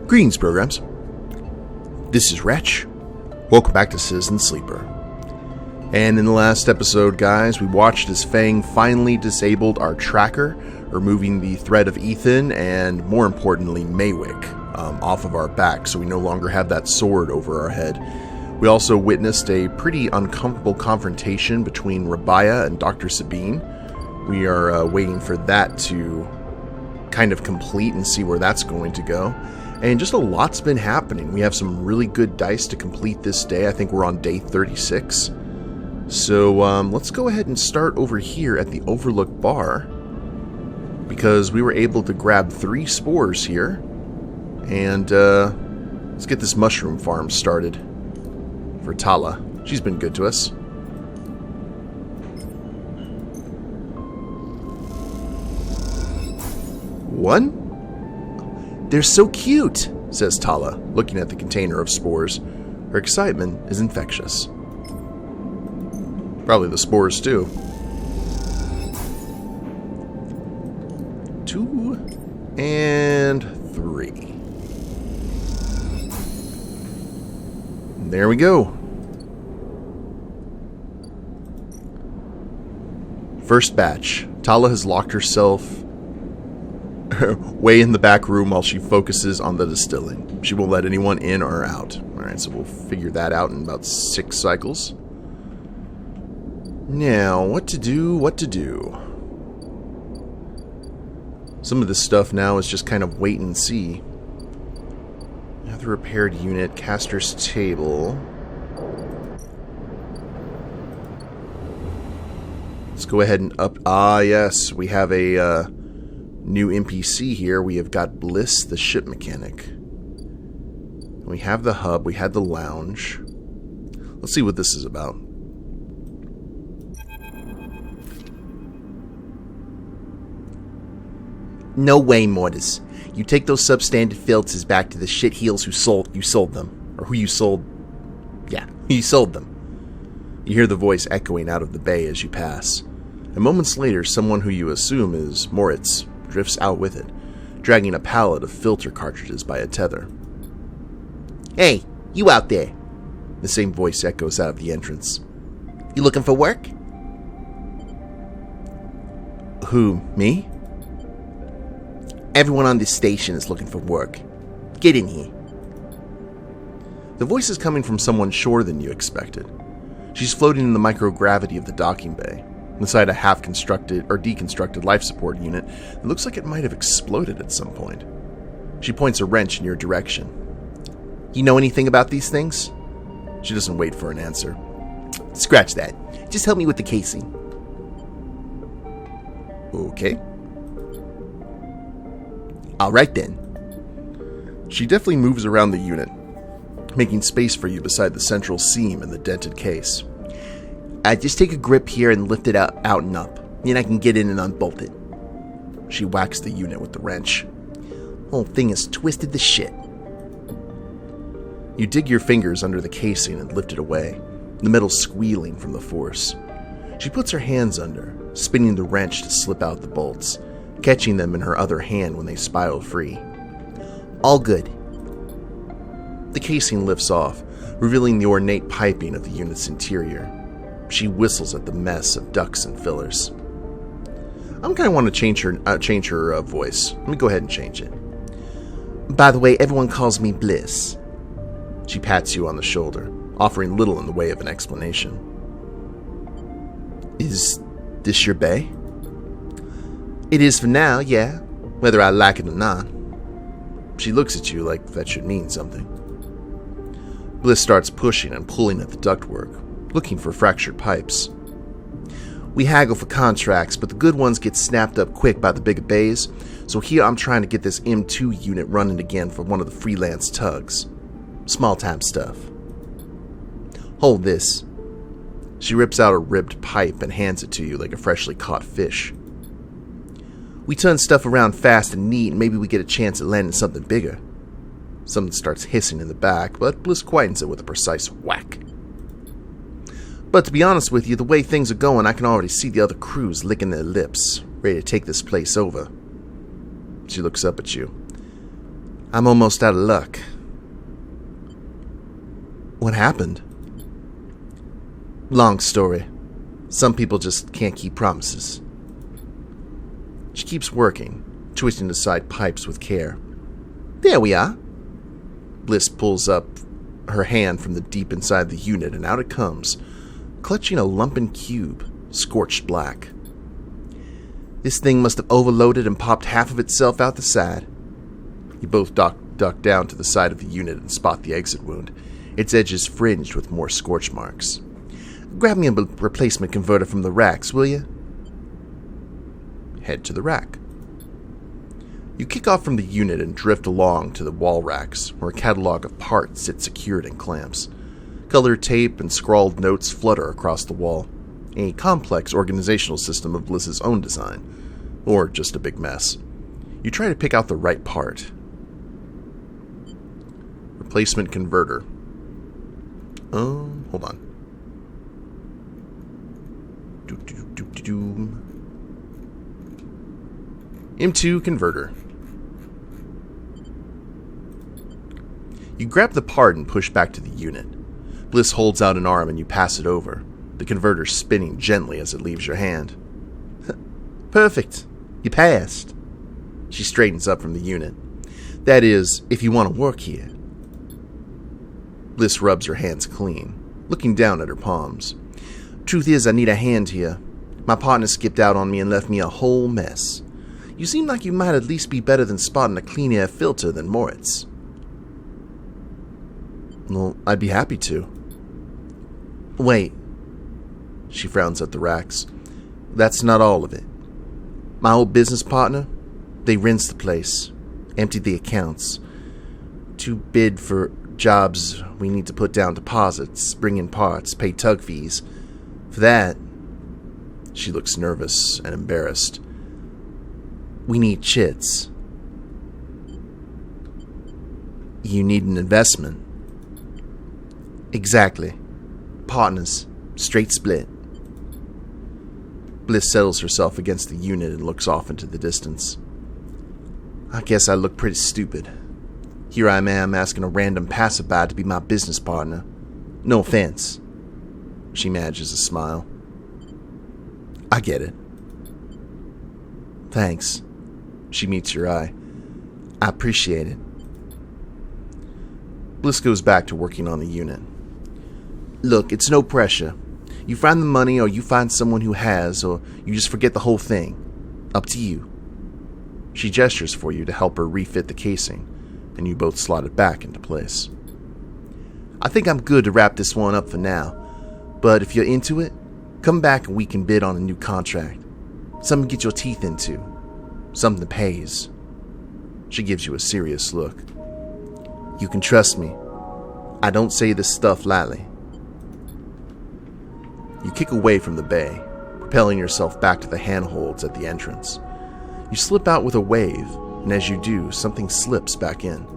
Greetings, programs. This is Wretch. Welcome back to Citizen Sleeper. And in the last episode, guys, we watched as Fang finally disabled our tracker, removing the threat of Ethan and, more importantly, Maywick off of our back, so we no longer have that sword over our head. We also witnessed a pretty uncomfortable confrontation between Rabaya and Dr. Sabine. We are waiting for that to kind of complete and see where that's going to go. And just a lot's been happening. We have some really good dice to complete this day. I think we're on day 36. So let's go ahead and start over here at the Overlook Bar, because we were able to grab 3 spores here. And let's get this mushroom farm started for Tala. She's been good to us. One? They're so cute, says Tala, looking at the container of spores. Her excitement is infectious. Probably the spores, too. 2 and 3. There we go. First batch. Tala has locked herself way in the back room while she focuses on the distilling. She won't let anyone in or out. Alright, so we'll figure that out in about 6 cycles. Now, what to do? Some of this stuff now is just kind of wait and see. Now the repaired unit, caster's table. Let's go ahead and up. Ah, yes, we have a new NPC here. We have got Bliss, the ship mechanic. We have the hub. We had the lounge. Let's see what this is about. No way, Mortis. You take those substandard filters back to the shitheels who sold them. Or who you sold... Yeah, you sold them. You hear the voice echoing out of the bay as you pass. And moments later, someone who you assume is Moritz drifts out with it, dragging a pallet of filter cartridges by a tether. Hey, you out there! The same voice echoes out of the entrance. You looking for work? Who, me? Everyone on this station is looking for work. Get in here. The voice is coming from someone shorter than you expected. She's floating in the microgravity of the docking bay, inside a half-constructed or deconstructed life support unit that looks like it might have exploded at some point. She points a wrench in your direction. You know anything about these things? She doesn't wait for an answer. Scratch that. Just help me with the casing. Okay. Alright then. She deftly moves around the unit, making space for you beside the central seam in the dented case. Just take a grip here and lift it out and up. Then I can get in and unbolt it. She whacks the unit with the wrench. Whole thing is twisted to shit. You dig your fingers under the casing and lift it away, the metal squealing from the force. She puts her hands under, spinning the wrench to slip out the bolts, catching them in her other hand when they spiral free. All good. The casing lifts off, revealing the ornate piping of the unit's interior. She whistles at the mess of ducts and fillers. I'm kind of want to change her voice. Let me go ahead and change it. By the way, everyone calls me Bliss. She pats you on the shoulder, offering little in the way of an explanation. Is this your bay? It is for now, yeah, whether I like it or not. She looks at you like that should mean something. Bliss starts pushing and pulling at the ductwork, looking for fractured pipes. We haggle for contracts, but the good ones get snapped up quick by the bigger bays, so here I'm trying to get this M2 unit running again for one of the freelance tugs. Small-time stuff. Hold this. She rips out a ribbed pipe and hands it to you like a freshly caught fish. We turn stuff around fast and neat, and maybe we get a chance at landing something bigger. Something starts hissing in the back, but Bliss quietens it with a precise whack. But to be honest with you, the way things are going, I can already see the other crews licking their lips, ready to take this place over. She looks up at you. I'm almost out of luck. What happened? Long story. Some people just can't keep promises. She keeps working, twisting aside pipes with care. There we are. Bliss pulls up her hand from the deep inside the unit, and out it comes, clutching a lumpen cube, scorched black. This thing must have overloaded and popped half of itself out the side. You both duck down to the side of the unit and spot the exit wound, its edges fringed with more scorch marks. Grab me a replacement converter from the racks, will you? Head to the rack. You kick off from the unit and drift along to the wall racks, where a catalog of parts sits secured in clamps. Colored tape and scrawled notes flutter across the wall. A complex organizational system of Bliss's own design. Or just a big mess. You try to pick out the right part. Replacement converter. Hold on. M2 converter. You grab the part and push back to the unit. Bliss holds out an arm and you pass it over, the converter spinning gently as it leaves your hand. Perfect. You passed. She straightens up from the unit. That is, if you want to work here. Bliss rubs her hands clean, looking down at her palms. Truth is, I need a hand here. My partner skipped out on me and left me a whole mess. You seem like you might at least be better than spotting a clean air filter than Moritz. Well, I'd be happy to. Wait. She frowns at the racks. That's not all of it. My old business partner, they rinsed the place, emptied the accounts. Too bid for jobs we need to put down deposits, bring in parts, pay tug fees. For that, she looks nervous and embarrassed. We need chits. You need an investment. Exactly. Partners. Straight split. Bliss settles herself against the unit and looks off into the distance. I guess I look pretty stupid. Here I am asking a random passerby to be my business partner. No offense. She manages a smile. I get it. Thanks. She meets your eye. I appreciate it. Bliss goes back to working on the unit. Look, it's no pressure. You find the money, or you find someone who has, or you just forget the whole thing. Up to you. She gestures for you to help her refit the casing, and you both slot it back into place. I think I'm good to wrap this one up for now, but if you're into it, come back and we can bid on a new contract. Something to get your teeth into. Something that pays. She gives you a serious look. You can trust me. I don't say this stuff lightly. You kick away from the bay, propelling yourself back to the handholds at the entrance. You slip out with a wave, and as you do, something slips back in.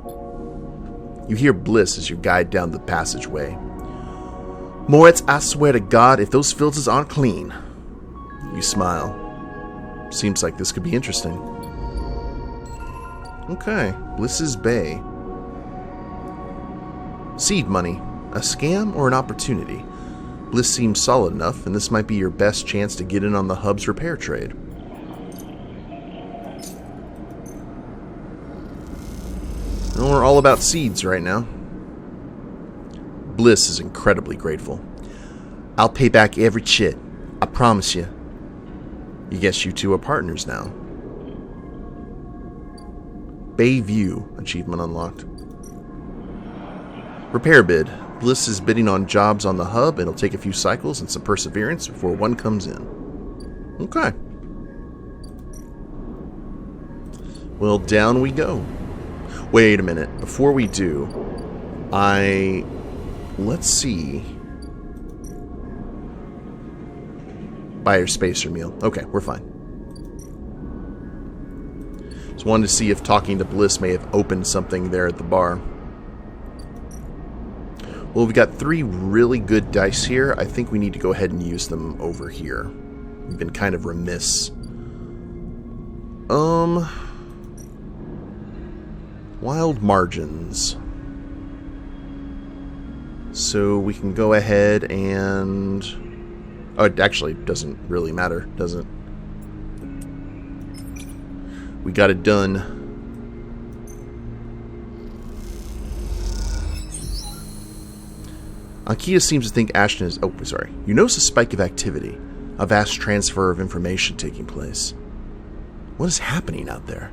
You hear Bliss as you guide down the passageway. Moritz, I swear to God, if those filters aren't clean. You smile. Seems like this could be interesting. Okay, Bliss's Bay. Seed money. A scam or an opportunity? Bliss seems solid enough, and this might be your best chance to get in on the hub's repair trade. And we're all about seeds right now. Bliss is incredibly grateful. I'll pay back every chit. I promise you. You guess you two are partners now. Bayview achievement unlocked. Repair bid. Bliss is bidding on jobs on the hub. It'll take a few cycles and some perseverance before one comes in. Okay. Well, down we go. Wait a minute. Before we do, let's see. Buy your spacer meal. Okay, we're fine. Just wanted to see if talking to Bliss may have opened something there at the bar. Well, we've got 3 really good dice here. I think we need to go ahead and use them over here. We've been kind of remiss. Wild margins. So we can go ahead and... Oh, it actually doesn't really matter, does it? We got it done. Ankhita seems to think Ashton is... Oh, sorry. You notice a spike of activity. A vast transfer of information taking place. What is happening out there?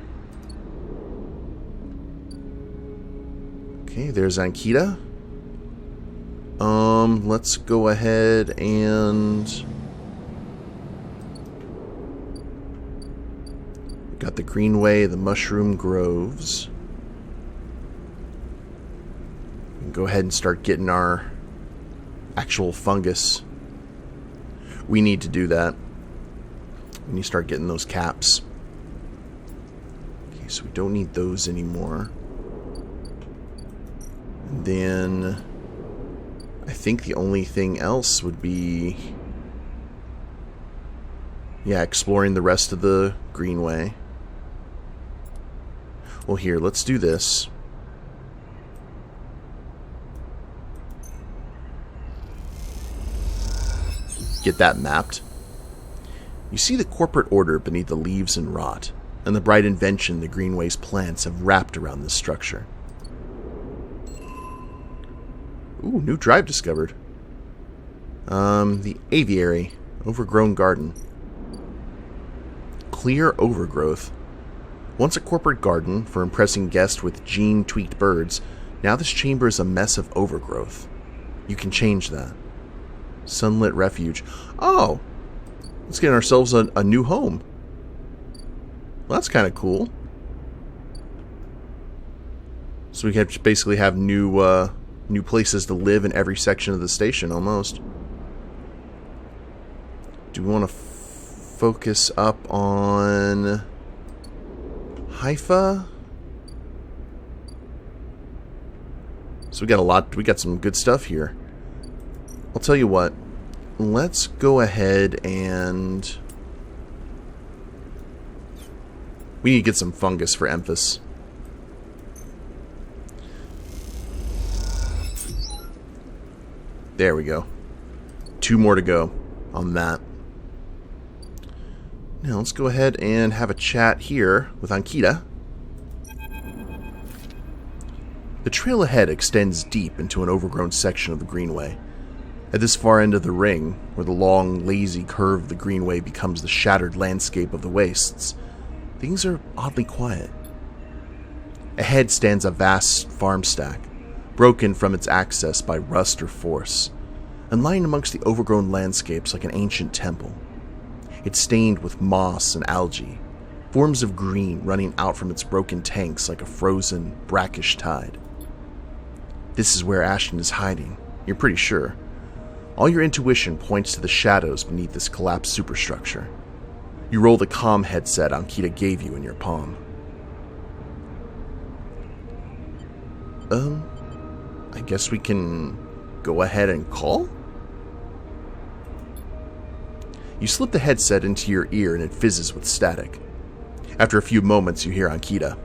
Okay, there's Ankhita. Let's go ahead and... Got the Greenway, the Mushroom Groves. We can go ahead and start getting our actual fungus. We need to do that. We need to start getting those caps. Okay, so we don't need those anymore. And then I think the only thing else would be, yeah, exploring the rest of the Greenway. Well, here, let's do this. Get that mapped. You see the corporate order beneath the leaves and rot, and the bright invention the Greenway's plants have wrapped around this structure. Ooh, new drive discovered. The aviary. Overgrown garden. Clear overgrowth. Once a corporate garden for impressing guests with gene-tweaked birds, now this chamber is a mess of overgrowth. You can change that. Sunlit refuge. Oh! Let's get ourselves a new home. Well, that's kind of cool. So we can basically have new places to live in every section of the station, almost. Do we want to focus up on Haifa? So we got some good stuff here. I'll tell you what. Let's go ahead and... We need to get some fungus for Emphas. There we go. 2 more to go on that. Now let's go ahead and have a chat here with Ankhita. The trail ahead extends deep into an overgrown section of the Greenway. At this far end of the ring, where the long, lazy curve of the Greenway becomes the shattered landscape of the wastes, things are oddly quiet. Ahead stands a vast farm stack, broken from its access by rust or force, and lying amongst the overgrown landscapes like an ancient temple. It's stained with moss and algae, forms of green running out from its broken tanks like a frozen, brackish tide. This is where Ashton is hiding, you're pretty sure. All your intuition points to the shadows beneath this collapsed superstructure. You roll the comm headset Ankhita gave you in your palm. I guess we can go ahead and call? You slip the headset into your ear and it fizzes with static. After a few moments, you hear Ankhita.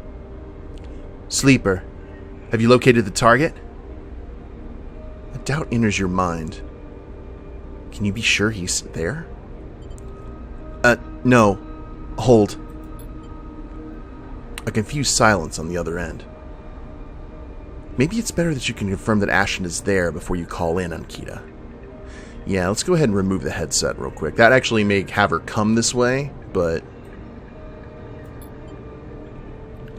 Sleeper, have you located the target? A doubt enters your mind. Can you be sure he's there? No. Hold. A confused silence on the other end. Maybe it's better that you can confirm that Ashton is there before you call in, Ankhita. Yeah, let's go ahead and remove the headset real quick. That actually may have her come this way, but...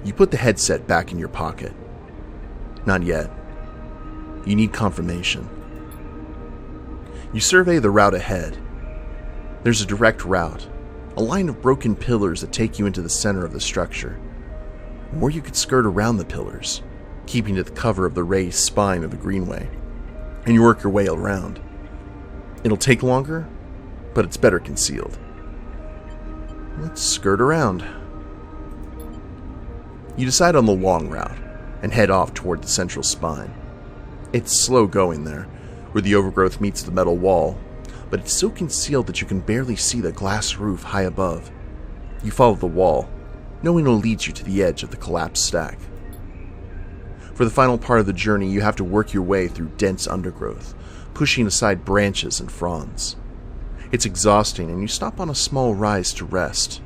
You put the headset back in your pocket. Not yet. You need confirmation. You survey the route ahead. There's a direct route, a line of broken pillars that take you into the center of the structure. Or you could skirt around the pillars, keeping to the cover of the raised spine of the Greenway, and you work your way around. It'll take longer, but it's better concealed. Let's skirt around. You decide on the long route and head off toward the central spine. It's slow going there, where the overgrowth meets the metal wall, but it's so concealed that you can barely see the glass roof high above. You follow the wall, knowing it'll lead you to the edge of the collapsed stack. For the final part of the journey, you have to work your way through dense undergrowth, pushing aside branches and fronds. It's exhausting, and you stop on a small rise to rest.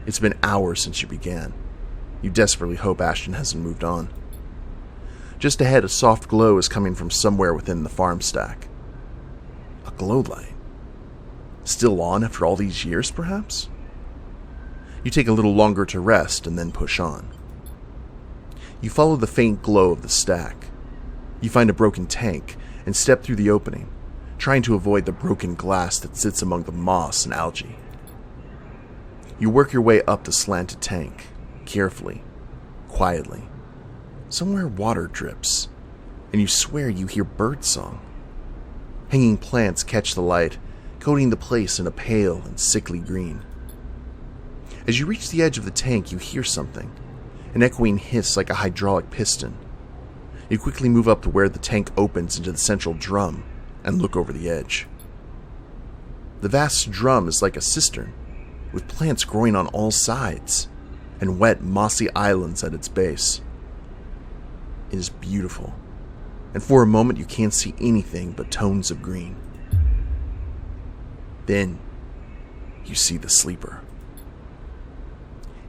It's been hours since you began. You desperately hope Ashton hasn't moved on. Just ahead, a soft glow is coming from somewhere within the farm stack. A glow light. Still on after all these years, perhaps? You take a little longer to rest and then push on. You follow the faint glow of the stack. You find a broken tank and step through the opening, trying to avoid the broken glass that sits among the moss and algae. You work your way up the slanted tank, carefully, quietly. Somewhere water drips, and you swear you hear birdsong. Hanging plants catch the light, coating the place in a pale and sickly green. As you reach the edge of the tank, you hear something, an echoing hiss like a hydraulic piston. You quickly move up to where the tank opens into the central drum and look over the edge. The vast drum is like a cistern, with plants growing on all sides, and wet, mossy islands at its base. It is beautiful, and for a moment you can't see anything but tones of green. Then, you see the sleeper.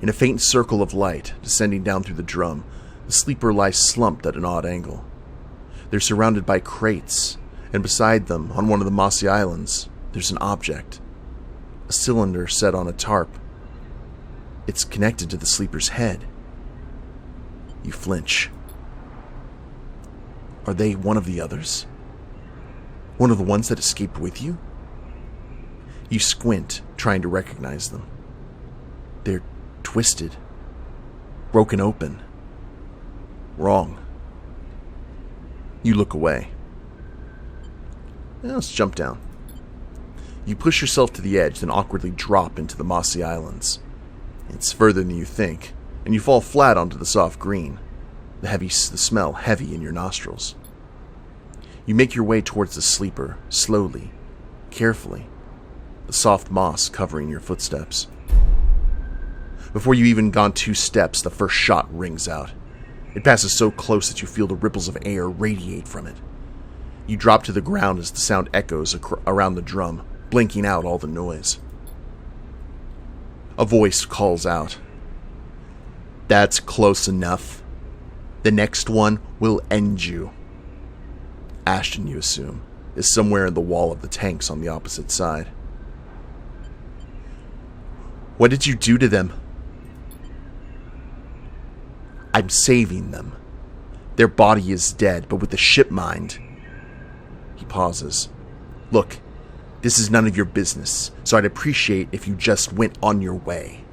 In a faint circle of light descending down through the drum, the sleeper lies slumped at an odd angle. They're surrounded by crates, and beside them, on one of the mossy islands, there's an object. A cylinder set on a tarp. It's connected to the sleeper's head. You flinch. Are they one of the others? One of the ones that escaped with you? You squint, trying to recognize them. They're twisted, broken open. Wrong. You look away. Now let's jump down. You push yourself to the edge, then awkwardly drop into the mossy islands. It's further than you think, and you fall flat onto the soft green, the smell heavy in your nostrils. You make your way towards the sleeper, slowly, carefully, the soft moss covering your footsteps. Before you've even gone 2 steps, the first shot rings out. It passes so close that you feel the ripples of air radiate from it. You drop to the ground as the sound echoes around the drum, blinking out all the noise. A voice calls out. "That's close enough. The next one will end you." Ashton, you assume, is somewhere in the wall of the tanks on the opposite side. "What did you do to them?" "I'm saving them. Their body is dead, but with the ship mind." He pauses. "Look, this is none of your business, so I'd appreciate if you just went on your way.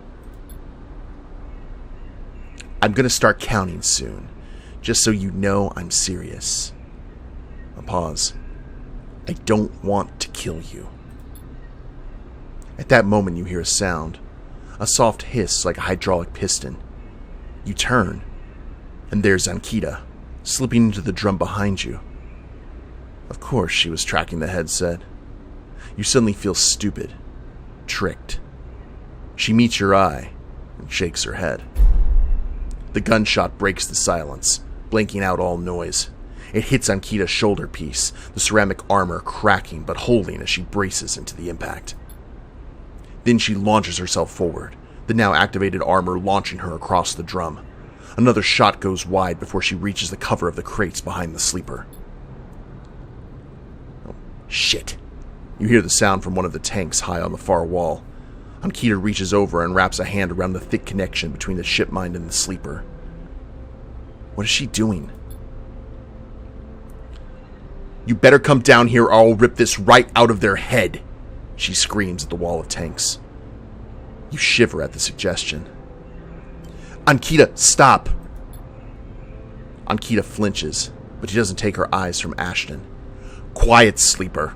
I'm gonna start counting soon, just so you know I'm serious." A pause. "I don't want to kill you." At that moment you hear a sound, a soft hiss like a hydraulic piston. You turn, and there's Ankhita, slipping into the drum behind you. Of course she was tracking the headset. You suddenly feel stupid, tricked. She meets your eye and shakes her head. The gunshot breaks the silence, blanking out all noise. It hits Ankhita's shoulder piece, the ceramic armor cracking but holding as she braces into the impact. Then she launches herself forward, the now activated armor launching her across the drum. Another shot goes wide before she reaches the cover of the crates behind the sleeper. Oh, shit. You hear the sound from one of the tanks high on the far wall. Ankhita reaches over and wraps a hand around the thick connection between the shipmind and the sleeper. What is she doing? "You better come down here or I'll rip this right out of their head," she screams at the wall of tanks. You shiver at the suggestion. "Ankhita, stop!" Ankhita flinches, but she doesn't take her eyes from Ashton. "Quiet, sleeper,"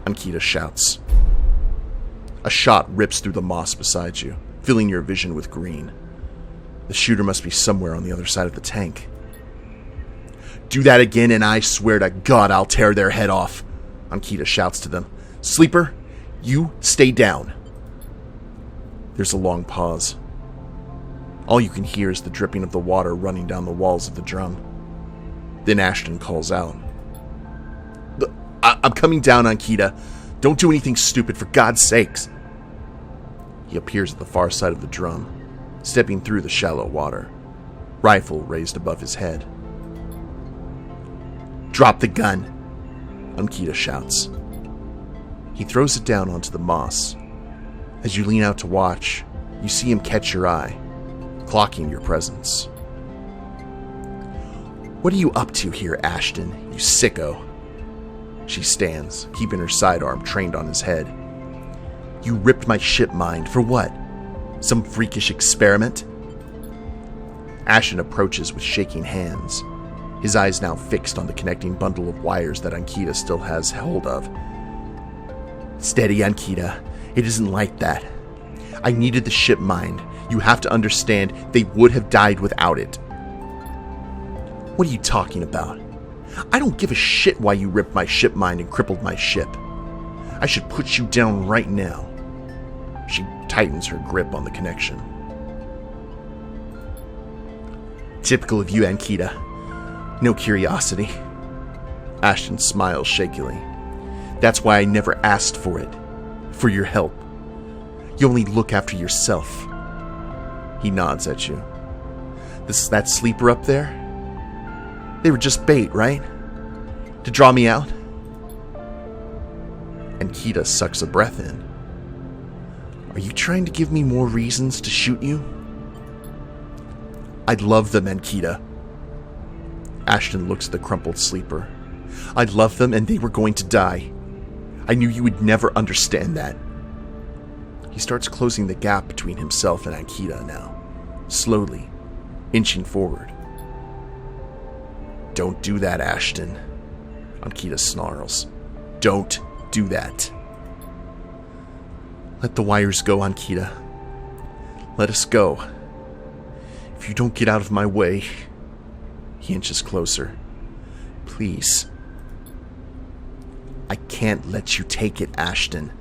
Ankhita shouts. A shot rips through the moss beside you, filling your vision with green. The shooter must be somewhere on the other side of the tank. "Do that again and I swear to God I'll tear their head off," Ankhita shouts to them. "Sleeper, you stay down." There's a long pause. All you can hear is the dripping of the water running down the walls of the drum. Then Ashton calls out. I'm coming down, Ankhita. Don't do anything stupid, for God's sakes. He appears at the far side of the drum, stepping through the shallow water, rifle raised above his head. Drop the gun, Ankhita shouts. He throws it down onto the moss. As you lean out to watch, you see him catch your eye, clocking your presence. What are you up to here, Ashton, you sicko? She stands, keeping her sidearm trained on his head. You ripped my ship mind for what? Some freakish experiment? Ashton approaches with shaking hands, his eyes now fixed on the connecting bundle of wires that Ankhita still has hold of. Steady, Ankhita. It isn't like that. I needed the ship mind. You have to understand, they would have died without it. What are you talking about? I don't give a shit why you ripped my ship mind and crippled my ship. I should put you down right now. She tightens her grip on the connection. Typical of you, Ankhita. No curiosity. Ashton smiles shakily. That's why I never asked for it. For your help. You only look after yourself. He nods at you. That sleeper up there? They were just bait, right? To draw me out? Ankhita sucks a breath in. Are you trying to give me more reasons to shoot you? I'd love them, Ankhita. Ashton looks at the crumpled sleeper. I'd love them and they were going to die. I knew you would never understand that. He starts closing the gap between himself and Ankhita now, slowly, inching forward. Don't do that, Ashton. Ankhita snarls. Don't do that. Let the wires go, Ankhita. Let us go. If you don't get out of my way... He inches closer. Please. I can't let you take it, Ashton.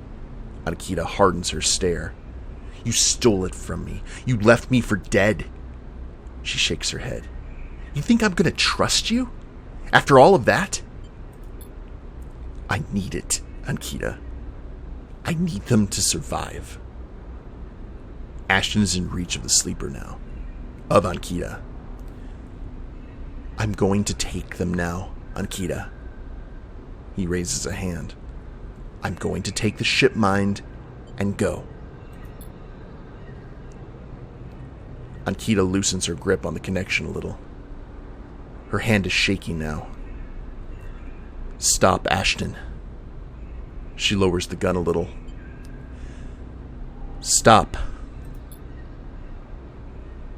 Ankhita hardens her stare. You stole it from me. You left me for dead. She shakes her head. You think I'm going to trust you? After all of that? I need it, Ankhita. I need them to survive. Ashton is in reach of the sleeper now. Of Ankhita. I'm going to take them now, Ankhita. He raises a hand. I'm going to take the ship mind and go. Ankhita loosens her grip on the connection a little. Her hand is shaking now. Stop, Ashton. She lowers the gun a little. Stop.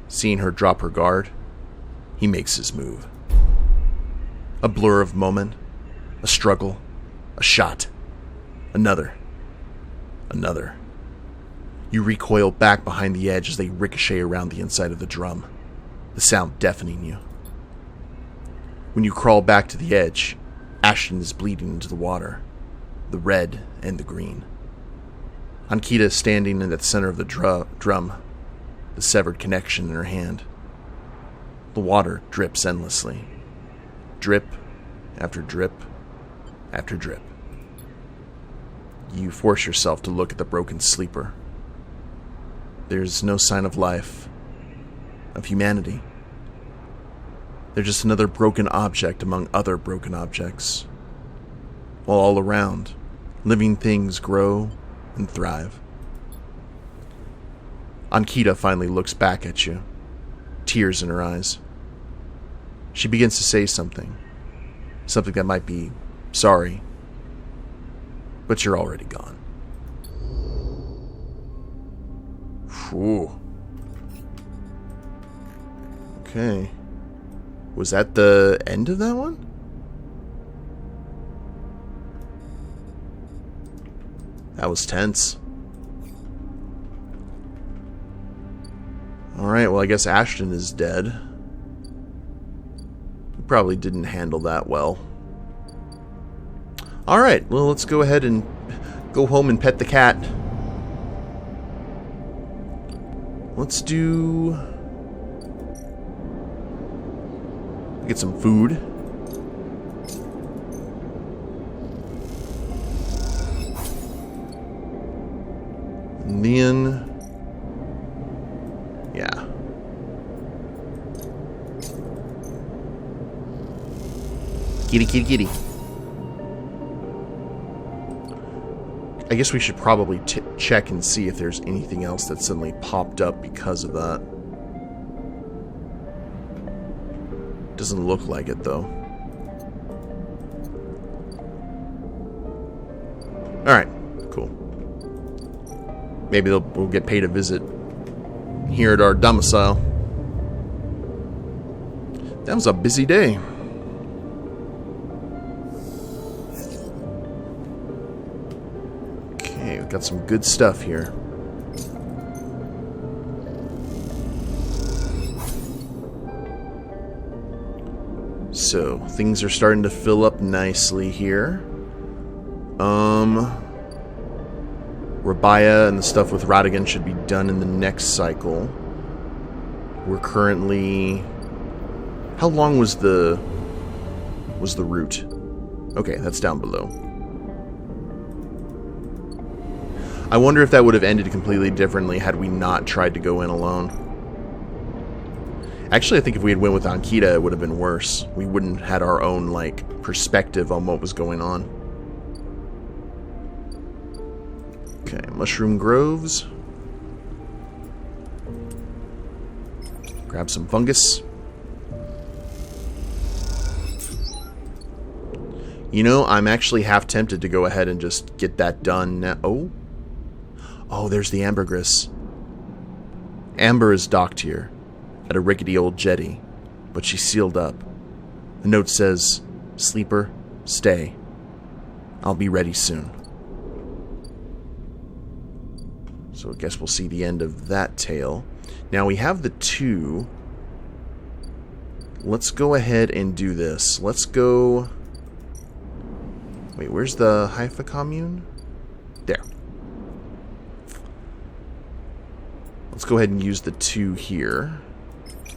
Seeing her drop her guard, he makes his move. A blur of moment, a struggle, a shot, another. You recoil back behind the edge as they ricochet around the inside of the drum, the sound deafening you. When you crawl back to the edge, Ashton is bleeding into the water, the red and the green. Ankhita is standing in the center of the drum, the severed connection in her hand. The water drips endlessly. Drip after drip after drip. You force yourself to look at the broken sleeper. There's no sign of life, of humanity. They're just another broken object among other broken objects. While all around, living things grow and thrive. Ankhita finally looks back at you, tears in her eyes. She begins to say something that might be sorry, but you're already gone. Whew. Okay. Was that the end of that one? That was tense. Alright, well I guess Ashton is dead. He probably didn't handle that well. Alright, well let's go ahead and go home and pet the cat. Let's do... get some food. Kitty, kitty, kitty. I guess we should probably check and see if there's anything else that suddenly popped up because of that. Doesn't look like it, though. Alright, cool. Maybe we'll get paid a visit here at our domicile. That was a busy day. Okay, we've got some good stuff here. So, things are starting to fill up nicely here. Rabaya and the stuff with Radigan should be done in the next cycle. We're currently... How long was the route? Okay, that's down below. I wonder if that would have ended completely differently had we not tried to go in alone. Actually, I think if we had went with Ankhita, it would have been worse. We wouldn't have had our own, like, perspective on what was going on. Okay, Mushroom Groves. Grab some fungus. You know, I'm actually half tempted to go ahead and just get that done now. Oh. Oh, there's the ambergris. Amber is docked here at a rickety old jetty, but she's sealed up. The note says, "Sleeper, stay. I'll be ready soon." So I guess we'll see the end of that tale. Now we have the 2. Let's go ahead and do this. Let's go... Wait, where's the Haifa commune? There. Let's go ahead and use the 2 here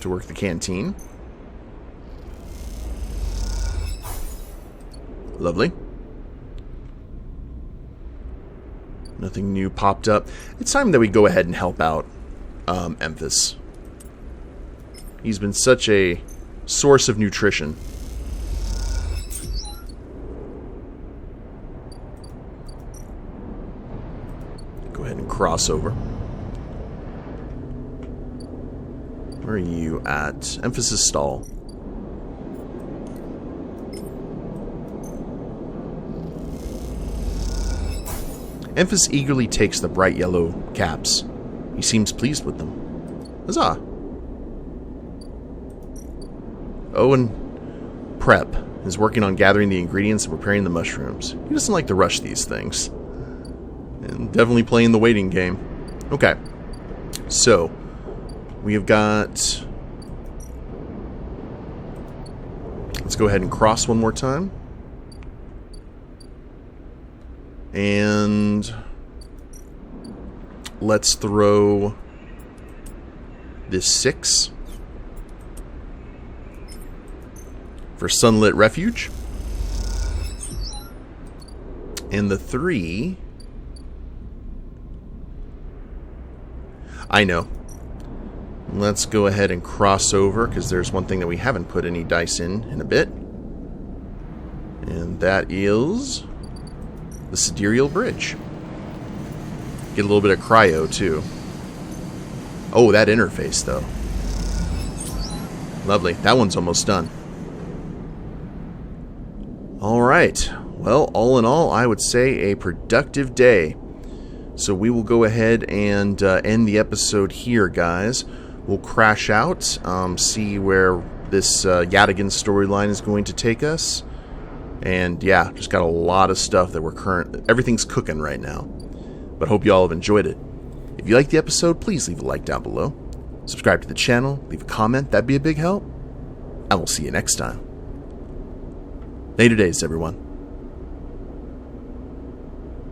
to work the canteen. Lovely. Nothing new popped up. It's time that we go ahead and help out Emphas. He's been such a source of nutrition. Go ahead and cross over. Where are you at? Emphasis stall. Emphas eagerly takes the bright yellow caps. He seems pleased with them. Huzzah! Owen Prep is working on gathering the ingredients and preparing the mushrooms. He doesn't like to rush these things. And definitely playing the waiting game. Okay. So, we have got... Let's go ahead and cross one more time. And let's throw this 6 for Sunlit Refuge. And the 3... I know. Let's go ahead and cross over, because there's one thing that we haven't put any dice in a bit. And that is the Sidereal Bridge. Get a little bit of cryo, too. Oh, that interface, though. Lovely. That one's almost done. Alright. Well, all in all, I would say a productive day. So we will go ahead and end the episode here, guys. We'll crash out, see where this Yadigan storyline is going to take us. And yeah, just got a lot of stuff that everything's cooking right now. But hope you all have enjoyed it. If you liked the episode, please leave a like down below. Subscribe to the channel, leave a comment, that'd be a big help. And we'll see you next time. Later days, everyone.